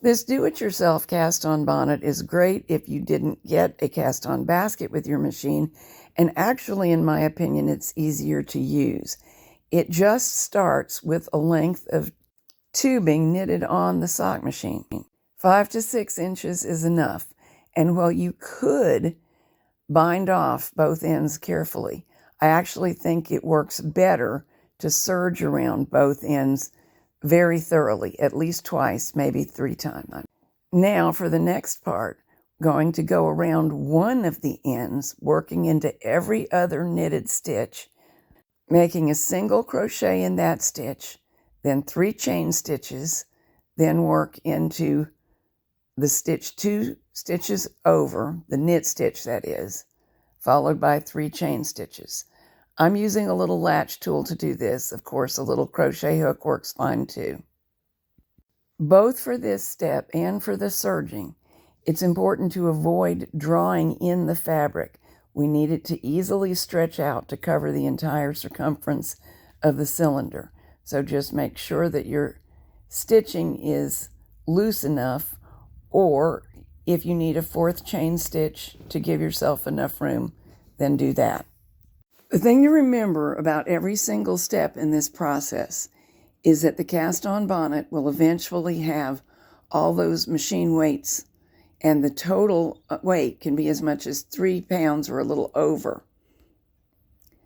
This do-it-yourself cast-on bonnet is great if you didn't get a cast-on basket with your machine, and actually, in my opinion, it's easier to use. It just starts with a length of tubing knitted on the sock machine. 5 to 6 inches is enough, and while you could bind off both ends carefully, I actually think it works better to serge around both ends very thoroughly, at least twice, maybe 3 times. Now for the next part, going to go around one of the ends, working into every other knitted stitch, making a single crochet in that stitch, then 3 chain stitches, then work into the stitch 2 stitches over, the knit stitch that is, followed by 3 chain stitches. I'm using a little latch tool to do this. Of course, a little crochet hook works fine too. Both for this step and for the serging, it's important to avoid drawing in the fabric. We need it to easily stretch out to cover the entire circumference of the cylinder. So just make sure that your stitching is loose enough, or if you need a 4th chain stitch to give yourself enough room, then do that. The thing to remember about every single step in this process is that the cast-on bonnet will eventually have all those machine weights, and the total weight can be as much as 3 pounds or a little over.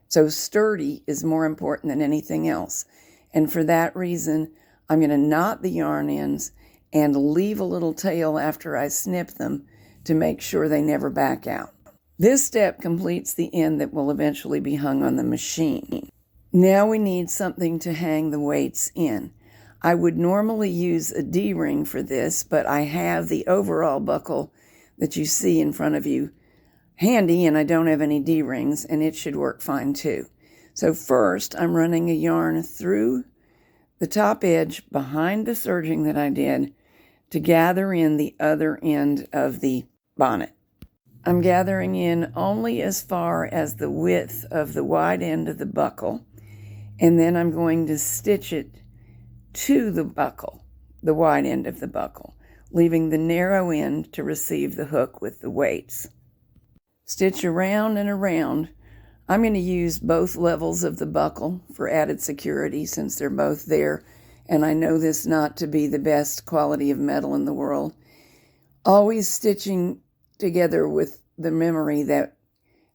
So sturdy is more important than anything else. And for that reason, I'm going to knot the yarn ends and leave a little tail after I snip them to make sure they never back out. This step completes the end that will eventually be hung on the machine. Now we need something to hang the weights in. I would normally use a D-ring for this, but I have the overall buckle that you see in front of you handy, and I don't have any D-rings, and it should work fine too. So first, I'm running a yarn through the top edge behind the serging that I did to gather in the other end of the bonnet. I'm gathering in only as far as the width of the wide end of the buckle, and then I'm going to stitch it to the buckle, the wide end of the buckle, leaving the narrow end to receive the hook with the weights. Stitch around and around. I'm going to use both levels of the buckle for added security since they're both there, and I know this not to be the best quality of metal in the world. Always stitching together with the memory that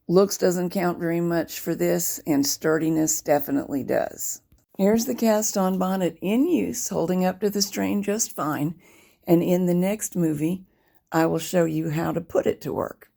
looks doesn't count very much for this, and sturdiness definitely does. Here's the cast-on bonnet in use, holding up to the strain just fine, and in the next movie, I will show you how to put it to work.